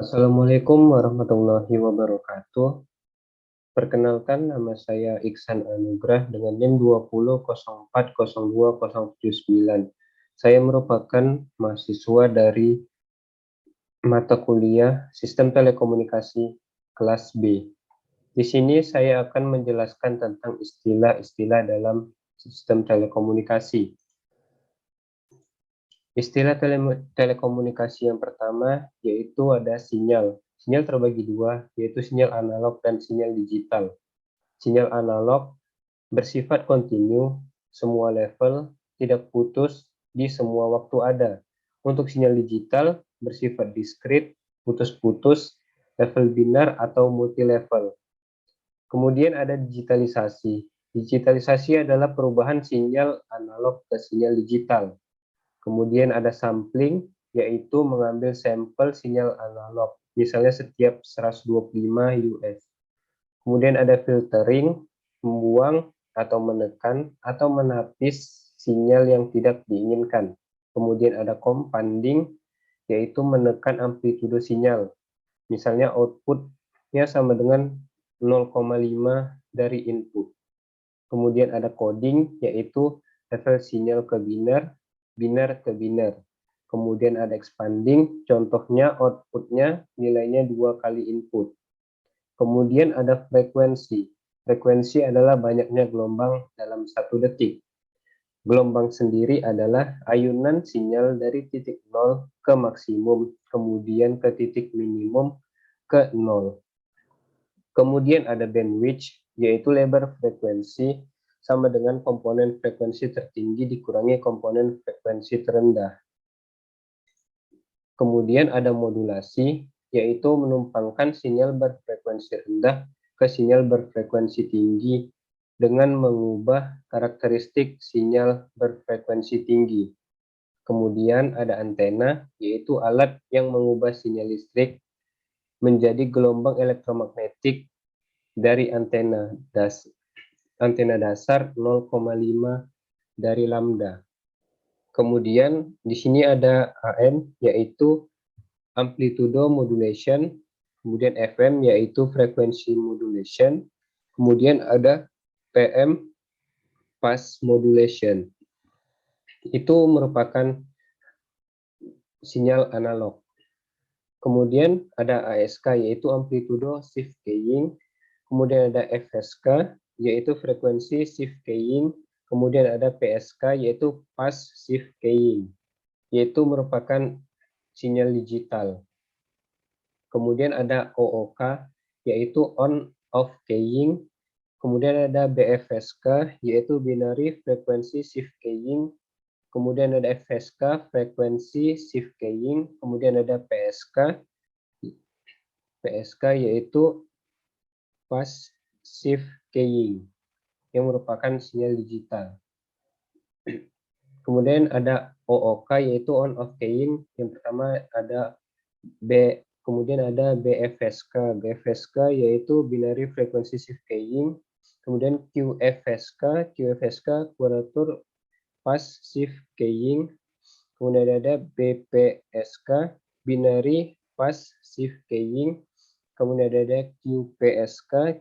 Assalamualaikum warahmatullahi wabarakatuh. Perkenalkan, nama saya Iksan Anugrah dengan NIM 20.04.02.079. Saya merupakan mahasiswa dari mata kuliah Sistem Telekomunikasi kelas B. Di sini saya akan menjelaskan tentang istilah-istilah dalam sistem telekomunikasi. Istilah telekomunikasi yang pertama yaitu ada sinyal. Sinyal terbagi dua, yaitu sinyal analog dan sinyal digital. Sinyal analog bersifat kontinu, semua level, tidak putus, di semua waktu ada. Untuk sinyal digital bersifat diskrit, putus-putus, level binar atau multi-level. Kemudian ada digitalisasi. Digitalisasi adalah perubahan sinyal analog ke sinyal digital. Kemudian ada sampling, yaitu mengambil sampel sinyal analog, misalnya setiap 125 US. Kemudian ada filtering, membuang atau menekan atau menapis sinyal yang tidak diinginkan. Kemudian ada compounding, yaitu menekan amplitudo sinyal. Misalnya outputnya sama dengan 0,5 dari input. Kemudian ada coding, yaitu level sinyal ke binar, binar ke binar. Kemudian ada expanding, contohnya outputnya nilainya 2 kali input. Kemudian ada frekuensi. Frekuensi adalah banyaknya gelombang dalam 1 detik. Gelombang sendiri adalah ayunan sinyal dari titik 0 ke maksimum, kemudian ke titik minimum ke 0. Kemudian ada bandwidth, yaitu lebar frekuensi sama dengan komponen frekuensi tertinggi dikurangi komponen frekuensi terendah. Kemudian ada modulasi, yaitu menumpangkan sinyal berfrekuensi rendah ke sinyal berfrekuensi tinggi dengan mengubah karakteristik sinyal berfrekuensi tinggi. Kemudian ada antena, yaitu alat yang mengubah sinyal listrik menjadi gelombang elektromagnetik dari antena dasar 0,5 dari lambda. Kemudian di sini ada AM, yaitu amplitude modulation, kemudian FM yaitu frequency modulation, kemudian ada PM phase modulation. Itu merupakan sinyal analog. Kemudian ada ASK yaitu amplitude shift keying, kemudian ada FSK yaitu frekuensi shift keying, kemudian ada PSK yaitu phase shift keying, yaitu merupakan sinyal digital. Kemudian ada OOK yaitu on off keying, kemudian ada BFSK yaitu binary frequency shift keying, kemudian ada FSK frekuensi shift keying, kemudian ada PSK yaitu phase shift keying yang merupakan sinyal digital. Kemudian ada OOK yaitu on off keying, yang pertama ada kemudian ada BFSK. BFSK yaitu binary frequency shift keying, kemudian QFSK quadrature phase shift keying, kemudian ada BPSK binary phase shift keying, kemudian ada QPSK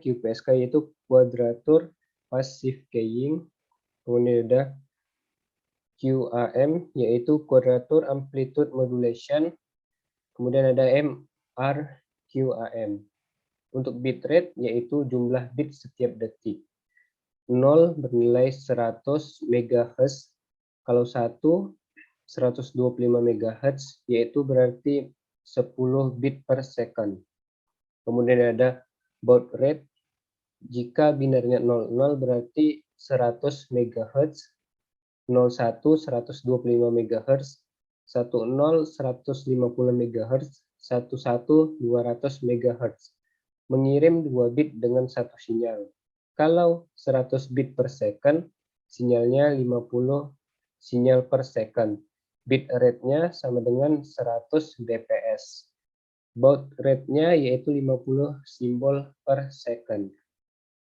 yaitu quadrature phase shift keying, kemudian ada QAM yaitu quadrature amplitude modulation, kemudian ada MRQAM. Untuk bitrate yaitu jumlah bit setiap detik. 0 bernilai 100 MHz, kalau 1 125 MHz, yaitu berarti 10 bit per second. Kemudian ada baud rate, jika binarnya 00 berarti 100 MHz, 01 125 MHz, 10 150 MHz, 11 200 MHz. Mengirim 2 bit dengan satu sinyal. Kalau 100 bit per second, sinyalnya 50 sinyal per second. Bit rate-nya sama dengan 100 bps. Baud rate-nya yaitu 50 simbol per second.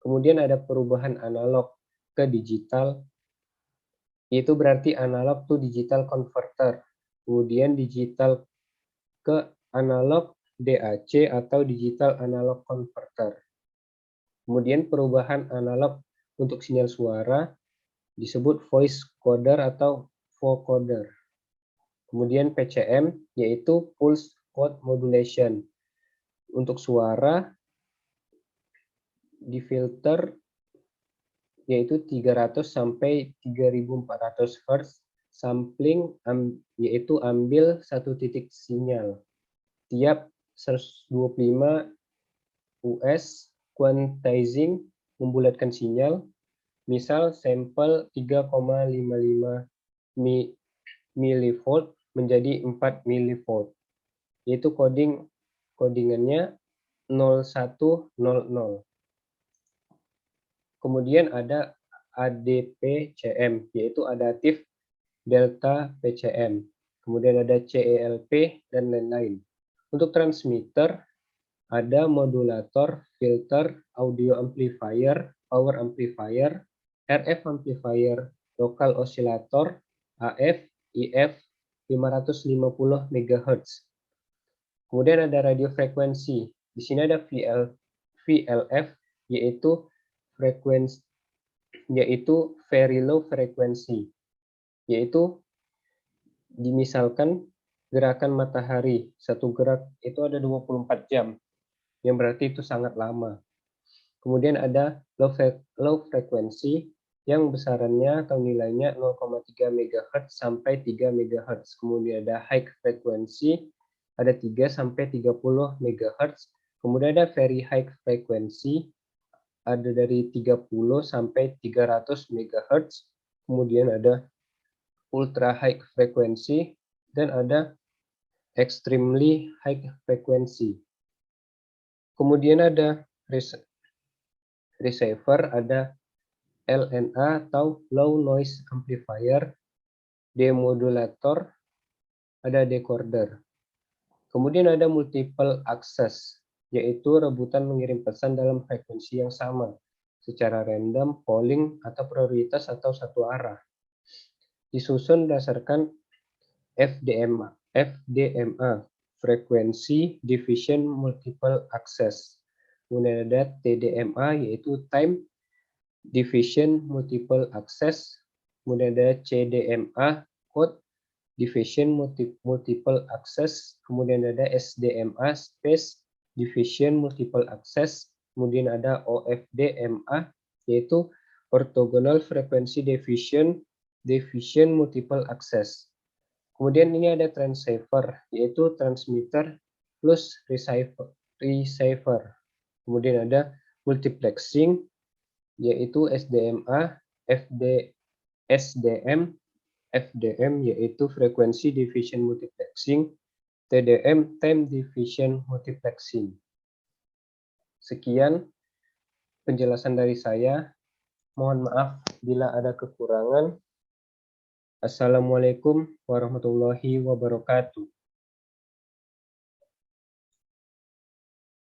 Kemudian ada perubahan analog ke digital, itu berarti analog to digital converter. Kemudian digital ke analog DAC atau Digital Analog Converter. Kemudian perubahan analog untuk sinyal suara disebut voice coder atau vocoder. Kemudian PCM yaitu Pulse Code Modulation. Untuk suara difilter yaitu 300 sampai 3400 Hz, sampling yaitu ambil satu titik sinyal tiap 125 US, quantizing membulatkan sinyal, misal sampel 3,55 mV menjadi 4 mV, yaitu codingannya 0100. Kemudian ada ADP-CM, yaitu Adaptive Delta PCM. Kemudian ada CELP, dan lain-lain. Untuk transmitter, ada modulator, filter, audio amplifier, power amplifier, RF amplifier, local oscillator, AF, IF, 550 MHz. Kemudian ada radio frekuensi. Di sini ada VLF, yaitu frekuensi, yaitu very low frequency, yaitu dimisalkan gerakan matahari, satu gerak itu ada 24 jam, yang berarti itu sangat lama. Kemudian ada low frequency yang besarannya atau nilainya 0,3 MHz sampai 3 MHz. Kemudian ada high frequency ada 3 sampai 30 MHz. Kemudian ada very high frequency ada dari 30 sampai 300 MHz. Kemudian ada ultra high frequency dan ada extremely high frequency. Kemudian ada receiver, ada LNA atau low noise amplifier, demodulator, ada decoder. Kemudian ada multiple access, yaitu rebutan mengirim pesan dalam frekuensi yang sama, secara random, polling, atau prioritas atau satu arah. Disusun berdasarkan FDMA, Frequency Division Multiple Access. Kemudian ada TDMA, yaitu Time Division Multiple Access. Kemudian ada CDMA, Code Division Multiple Access. Kemudian ada SDMA, Space Division Multiple Access. Kemudian ada OFDMA, yaitu Orthogonal Frequency Division Multiple Access. Kemudian ini ada transceiver, yaitu transmitter plus receiver. Kemudian ada multiplexing, yaitu SDMA, FDM, yaitu Frequency Division Multiplexing, TDM, Time Division Multiplexing. Sekian penjelasan dari saya. Mohon maaf bila ada kekurangan. Assalamualaikum warahmatullahi wabarakatuh.